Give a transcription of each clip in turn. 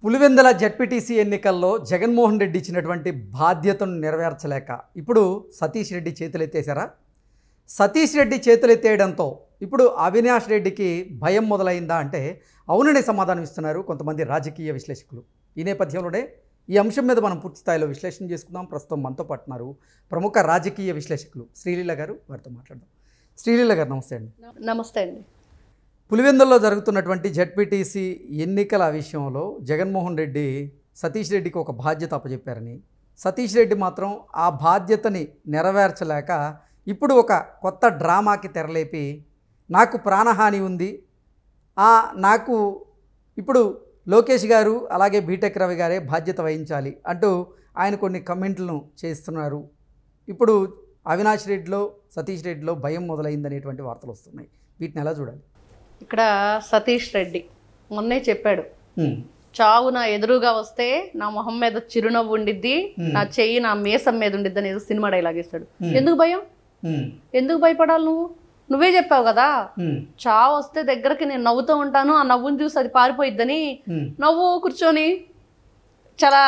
Pulivendula ZPTC ఎన్నికల్లో జగన్మోహన్ రెడ్డి ఇచ్చినటువంటి బాధ్యతను నెరవేర్చలేక ఇప్పుడు సతీష్ రెడ్డి చేతులెత్తేశారా? సతీష్ రెడ్డి చేతులెత్తేయడంతో ఇప్పుడు అవినాష్ రెడ్డికి భయం మొదలైందా అంటే అవుననే సమాధానం ఇస్తున్నారు కొంతమంది రాజకీయ విశ్లేషకులు. ఈ నేపథ్యంలోనే ఈ అంశం మీద మనం పూర్తి స్థాయిలో విశ్లేషణ చేసుకుందాం. ప్రస్తుతం మనతో పాటున్నారు ప్రముఖ రాజకీయ విశ్లేషకులు శ్రీలీల గారు. వారితో మాట్లాడదాం. శ్రీలీల గారు నమస్తే అండి. నమస్తే అండి. పులివెందుల్లో జరుగుతున్నటువంటి జెడ్పీటీసీ ఎన్నికల విషయంలో జగన్మోహన్ రెడ్డి సతీష్ రెడ్డికి ఒక బాధ్యత అప్పచెప్పారని, సతీష్ రెడ్డి మాత్రం ఆ బాధ్యతని నెరవేర్చలేక ఇప్పుడు ఒక కొత్త డ్రామాకి తెరలేపి నాకు ప్రాణహాని ఉంది, నాకు ఇప్పుడు లోకేష్ గారు అలాగే బీటెక్ రవి గారే బాధ్యత వహించాలి అంటూ ఆయన కొన్ని కమెంట్లను చేస్తున్నారు. ఇప్పుడు అవినాష్ రెడ్డిలో సతీష్ రెడ్డిలో భయం మొదలైందనేటువంటి వార్తలు వస్తున్నాయి. వీటిని ఎలా చూడాలి? ఇక్కడ సతీష్ రెడ్డి మొన్నే చెప్పాడు, చావు నా ఎదురుగా వస్తే నా మొహం మీద చిరునవ్వు ఉండిద్ది, నా చెయ్యి నా మీసం మీద ఉండిద్ది అనేది సినిమా డైలాగ్ ఇస్తాడు. ఎందుకు భయం? ఎందుకు భయపడాలి? నువ్వే చెప్పావు కదా, చావు వస్తే దగ్గరకి నేను నవ్వుతూ ఉంటాను, ఆ నవ్వుని చూసి అది పారిపోయిద్దని. నవ్వు కూర్చొని చాలా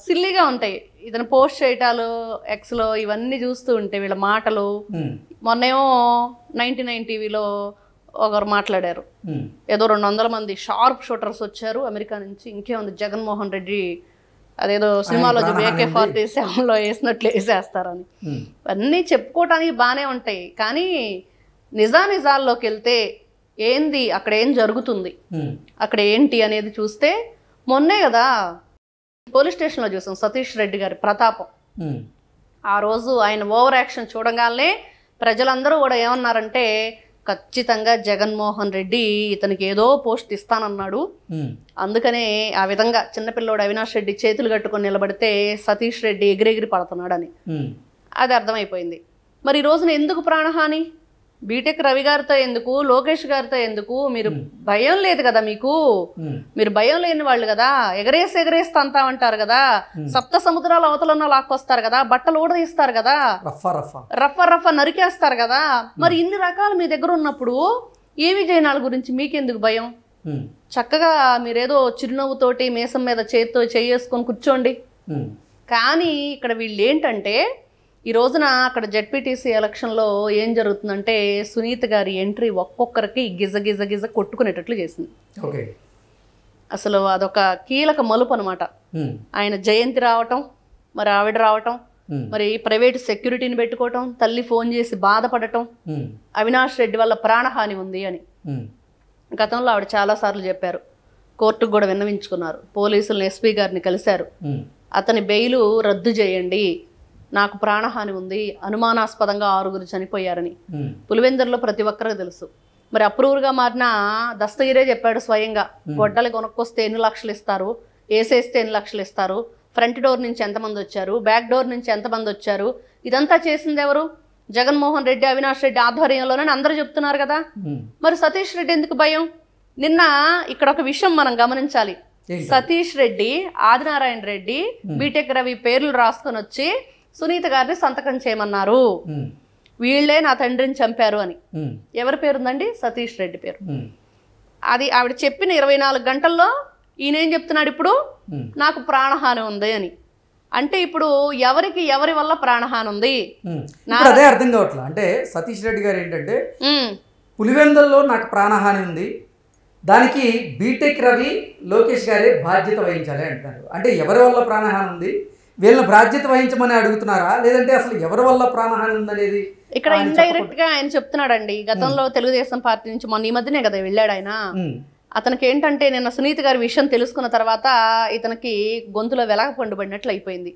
సిల్లీగా ఉంటాయి ఇతను పోస్ట్ చేయటాలు ఎక్స్లో, ఇవన్నీ చూస్తూ ఉంటే వీళ్ళ మాటలు. మొన్నేమో 99 టీవీలో ఒకరు మాట్లాడారు, ఏదో 200 మంది షార్ప్ షూటర్స్ వచ్చారు అమెరికా నుంచి, ఇంకేముంది జగన్మోహన్ రెడ్డి అదేదో సినిమాలో AK-47లో వేసినట్లు వేసేస్తారని. అన్నీ చెప్పుకోవటానికి బాగానే ఉంటాయి, కానీ నిజానిజాల్లోకి వెళ్తే ఏంది, అక్కడ ఏం జరుగుతుంది, అక్కడ ఏంటి అనేది చూస్తే మొన్నే కదా పోలీస్ స్టేషన్లో చూసాం సతీష్ రెడ్డి గారి ప్రతాపం. ఆ రోజు ఆయన ఓవర్ యాక్షన్ చూడగానే ప్రజలందరూ కూడా ఏమన్నారంటే, ఖచ్చితంగా జగన్మోహన్ రెడ్డి ఇతనికి ఏదో పోస్ట్ ఇస్తానన్నాడు, అందుకనే ఆ విధంగా చిన్నపిల్లోడు అవినాష్ రెడ్డి చేతులు కట్టుకొని నిలబడితే సతీష్ రెడ్డి ఎగిరెగిరి పడుతున్నాడు అని అది అర్థమైపోయింది. మరి ఈ రోజున ఎందుకు ప్రాణహాని? బీటెక్ రవి గారితో ఎందుకు, లోకేష్ గారితో ఎందుకు? మీరు భయం లేదు కదా మీకు, మీరు భయం లేని వాళ్ళు కదా, ఎగరేసి తంతామంటారు కదా, సప్త సముద్రాల అవతలన్న లాక్కొస్తారు కదా, బట్టలు ఊడదీస్తారు కదా, రఫ నరికేస్తారు కదా. మరి ఇన్ని రకాలు మీ దగ్గర ఉన్నప్పుడు ఏమి జయనాల గురించి మీకెందుకు భయం? చక్కగా మీరేదో చిరునవ్వుతోటి మీసం మీద చేత్తో చేసుకొని కూర్చోండి. కానీ ఇక్కడ వీళ్ళు ఏంటంటే, ఈ రోజున అక్కడ జెడ్పీటీసీ ఎలక్షన్లో ఏం జరుగుతుందంటే, సునీత గారి ఎంట్రీ ఒక్కొక్కరికి గిజ గిజ గిజ కొట్టుకునేటట్లు చేసింది. అసలు అదొక కీలక మలుపు అనమాట. ఆయన జయంతి రావటం, మరి ఆవిడ రావటం, మరి ప్రైవేట్ సెక్యూరిటీని పెట్టుకోవటం, తల్లి ఫోన్ చేసి బాధపడటం, అవినాష్ రెడ్డి వల్ల ప్రాణహాని ఉంది అని. గతంలో ఆవిడ చాలాసార్లు చెప్పారు, కోర్టుకు కూడా విన్నవించుకున్నారు, పోలీసులను ఎస్పీ గారిని కలిశారు, అతని బెయిలు రద్దు చేయండి, నాకు ప్రాణహాని ఉంది, అనుమానాస్పదంగా 6 చనిపోయారని. పులివెందుల్లో ప్రతి ఒక్కరికి తెలుసు. మరి అప్రూవర్గా మారిన దస్తగిరే చెప్పాడు స్వయంగా, గొడ్డలు కొనుక్కొస్తే ఎన్ని లక్షలు ఇస్తారు, వేసేస్తే ఎన్ని లక్షలు ఇస్తారు, ఫ్రంట్ డోర్ నుంచి ఎంతమంది వచ్చారు, బ్యాక్ డోర్ నుంచి ఎంతమంది వచ్చారు, ఇదంతా చేసింది ఎవరు? జగన్మోహన్ రెడ్డి, అవినాష్ రెడ్డి ఆధ్వర్యంలోనే అందరూ చెప్తున్నారు కదా. మరి సతీష్ రెడ్డి ఎందుకు భయం? నిన్న ఇక్కడ ఒక విషయం మనం గమనించాలి. సతీష్ రెడ్డి, ఆదినారాయణ రెడ్డి, బీటెక్ రవి పేర్లు రాసుకొని వచ్చి సునీత గారిని సంతకం చేయమన్నారు, వీళ్లే నా తండ్రిని చంపారు అని. ఎవరి పేరుందండి? సతీష్ రెడ్డి పేరు. అది ఆవిడ చెప్పిన 24 గంటల్లో ఈయనేం చెప్తున్నాడు, ఇప్పుడు నాకు ప్రాణహాని ఉంది అని. అంటే ఇప్పుడు ఎవరి వల్ల ప్రాణహాని ఉంది? అదే అర్థం కావట్లేదు. అంటే సతీష్ రెడ్డి గారు ఏంటంటే, పులివెందుల్లో నాకు ప్రాణహాని ఉంది, దానికి బీటెక్ రవి, లోకేష్ గారే బాధ్యత వహించాలి అంటున్నారు. అంటే ఎవరి వల్ల ప్రాణహాని ఉంది, వీళ్ళని బాధ్యత వహించమని అడుగుతున్నారా, లేదంటే అసలు ఎవరి వల్ల ప్రాణహాని ఉందనేది ఇక్కడ ఇండైరెక్ట్ గా ఆయన చెప్తున్నాడండి. గతంలో తెలుగుదేశం పార్టీ నుంచి మొన్న ఈ మధ్యనే కదా వెళ్ళాడు ఆయన. అతనికి ఏంటంటే, నిన్న సునీత గారి విషయం తెలుసుకున్న తర్వాత ఇతనికి గొంతులో వెలగ పండుబడినట్లు అయిపోయింది.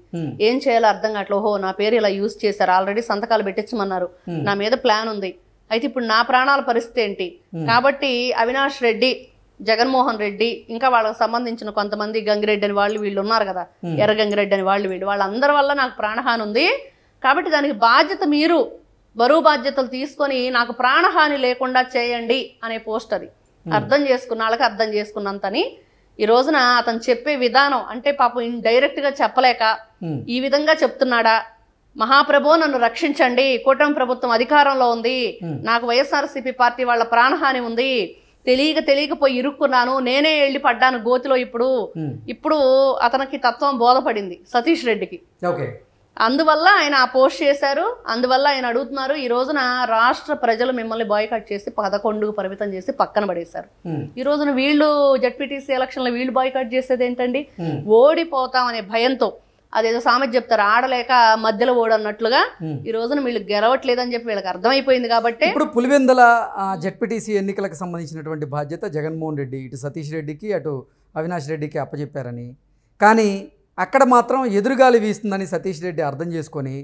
ఏం చేయాలో అర్థం కావట్లేదు. ఓహో, నా పేరు ఇలా యూజ్ చేశారు, ఆల్రెడీ సంతకాలు పెట్టించమన్నారు, నా మీద ప్లాన్ ఉంది, అయితే ఇప్పుడు నా ప్రాణాల పరిస్థితి ఏంటి? కాబట్టి అవినాష్ రెడ్డి, జగన్మోహన్ రెడ్డి, ఇంకా వాళ్ళకి సంబంధించిన కొంతమంది గంగిరెడ్డి అని వాళ్ళు వీళ్ళు ఉన్నారు కదా, ఎర్ర గంగిరెడ్డి అని వాళ్ళందరి వల్ల నాకు ప్రాణహాని ఉంది, కాబట్టి దానికి బాధ్యత మీరు బరువు బాధ్యతలు తీసుకొని నాకు ప్రాణహాని లేకుండా చేయండి అనే పోస్ట్. అది అర్థం చేసుకున్న వాళ్ళకి అర్థం చేసుకున్నంతని ఈ రోజున అతను చెప్పే విధానం అంటే, పాపం డైరెక్ట్ గా చెప్పలేక ఈ విధంగా చెప్తున్నాడా, మహాప్రభో నన్ను రక్షించండి, కూటమి ప్రభుత్వం అధికారంలో ఉంది, నాకు వైఎస్ఆర్సీపీ పార్టీ వాళ్ళ ప్రాణహాని ఉంది, తెలియకపోయి ఇరుక్కున్నాను, నేనే వెళ్ళి పడ్డాను గోతిలో. ఇప్పుడు అతనికి తత్వం బోధపడింది సతీష్ రెడ్డికి. ఓకే, అందువల్ల ఆయన ఆ పోస్ట్ చేశారు. అందువల్ల ఆయన అడుగుతున్నారు, ఈ రోజున రాష్ట్ర ప్రజలు మిమ్మల్ని బాయ్కాట్ చేసి 11కు పరిమితం చేసి పక్కన పడేశారు. ఈ రోజున వీళ్ళు జడ్పీటీసీ ఎలక్షన్లో వీళ్ళు బాయ్కాట్ చేసేది ఏంటండి? ఓడిపోతామనే భయంతో, అదేదో సామెత చెప్తారు, ఆడలేక మధ్యలో ఓడన్నట్లుగా ఈ రోజున వీళ్ళు గెలవట్లేదని చెప్పి వీళ్ళకి అర్థమైపోయింది. కాబట్టి ఇప్పుడు పులివెందుల జడ్పీటీసీ ఎన్నికలకు సంబంధించినటువంటి బాధ్యత జగన్మోహన్ రెడ్డి ఇటు సతీష్ రెడ్డికి అటు అవినాష్ రెడ్డికి అప్పచెప్పారని, కానీ అక్కడ మాత్రం ఎదురుగాలి వీస్తుందని సతీష్ రెడ్డి అర్థం చేసుకొని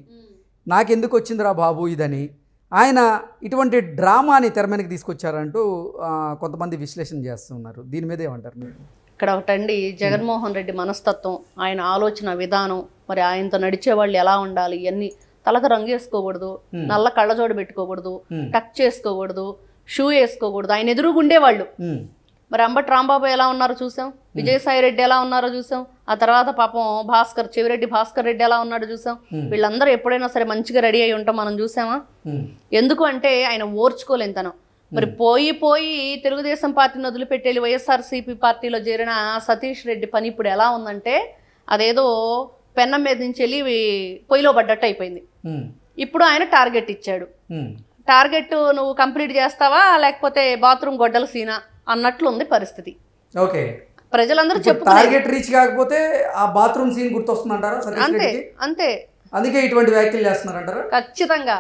నాకెందుకు వచ్చిందిరా బాబు ఇదని ఆయన ఇటువంటి డ్రామాని తెర మీదకి తీసుకొచ్చారంటూ కొంతమంది విశ్లేషణ చేస్తున్నారు. దీని మీద ఏమంటారు మీరు? ఇక్కడ ఒకటండి, జగన్మోహన్ రెడ్డి మనస్తత్వం, ఆయన ఆలోచన విధానం, మరి ఆయనతో నడిచే వాళ్ళు ఎలా ఉండాలి, ఇవన్నీ తలకు రంగు వేసుకోకూడదు, నల్ల కళ్ళజోడు పెట్టుకోకూడదు, టక్ చేసుకోకూడదు, షూ వేసుకోకూడదు. ఆయన ఎదురుగుండేవాళ్ళు. మరి అంబటి రాంబాబు ఎలా ఉన్నారో చూసాం, విజయసాయి రెడ్డి ఎలా ఉన్నారో చూసాం, ఆ తర్వాత పాపం చెవిరెడ్డి భాస్కర్ రెడ్డి ఎలా ఉన్నాడో చూసాం. వీళ్ళందరూ ఎప్పుడైనా సరే మంచిగా రెడీ అయి ఉంటాం మనం చూసామా? ఎందుకు అంటే ఆయన ఓర్చుకోలేని తనం. మరి పోయి తెలుగుదేశం పార్టీని వదిలిపెట్టేళ్ళి వైఎస్ఆర్సీపీ పార్టీలో చేరిన సతీష్ రెడ్డి పని ఇప్పుడు ఎలా ఉందంటే, అదేదో పెన్నం మీద నుంచి వెళ్ళి పొయ్యిలో పడ్డట్టు అయిపోయింది. ఇప్పుడు ఆయన టార్గెట్ ఇచ్చాడు. టార్గెట్ నువ్వు కంప్లీట్ చేస్తావా లేకపోతే బాత్రూమ్ గొడ్డల సీనా అన్నట్లు ఉంది పరిస్థితి. ఓకే, ప్రజలందరూ చెప్పు టార్గెట్ రీచ్ కాకపోతే ఆ బాత్రూమ్ సీన్ గుర్తొస్తుందంటారా? అంతే, అందుకే ఇటువంటి వ్యాఖ్యలు చేస్తున్నారంటారా? ఖచ్చితంగా.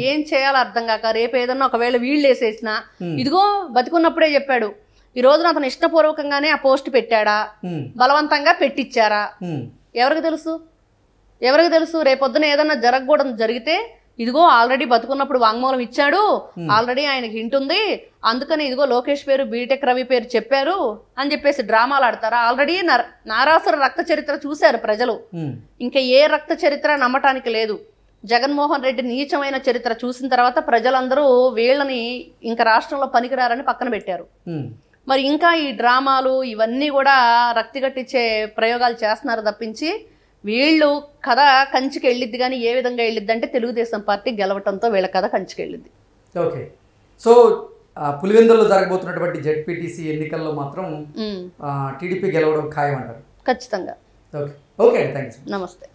ఏం చేయాలో అర్థం కాక రేపు ఏదన్నా ఒకవేళ వీళ్ళు వేసేసినా, ఇదిగో బతికున్నప్పుడే చెప్పాడు, ఈ రోజున అతను ఇష్టపూర్వకంగానే ఆ పోస్ట్ పెట్టాడా, బలవంతంగా పెట్టించారా, ఎవరికి తెలుసు? రేపొద్దున ఏదన్నా జరగకూడదు జరిగితే, ఇదిగో ఆల్రెడీ బతుకున్నప్పుడు వాంగ్మూలం ఇచ్చాడు, ఆల్రెడీ ఆయనకి హింట్ ఉంది, అందుకని ఇదిగో లోకేష్ పేరు బీటెక్ రవి పేరు చెప్పారు అని చెప్పేసి డ్రామాలు ఆడతారా? ఆల్రెడీ నారాసుర రక్త చరిత్ర చూశారు ప్రజలు. ఇంకా ఏ రక్త చరిత్ర నమ్మటానికి లేదు. జగన్మోహన్ రెడ్డి నీచమైన చరిత్ర చూసిన తర్వాత ప్రజలందరూ వీళ్ళని ఇంకా రాష్ట్రంలో పనికిరారని పక్కన పెట్టారు. మరి ఇంకా ఈ డ్రామాలు ఇవన్నీ కూడా రక్తి కట్టించే ప్రయోగాలు చేస్తున్నారు తప్పించి, వీళ్ళు కథ కంచికి వెళ్ళిద్ది. కానీ ఏ విధంగా వెళ్ళిద్ది అంటే, తెలుగుదేశం పార్టీ గెలవటంతో వీళ్ళ కథ కంచికి వెళ్ళిద్ది. ఓకే, సో పులివెందులలో జరగబోతున్నటువంటి జెడ్పీటీసీ ఎన్నికల్లో మాత్రం టీడీపీ గెలవడం ఖాయం అంటారు? ఖచ్చితంగా. Okay, thank you. నమస్తే.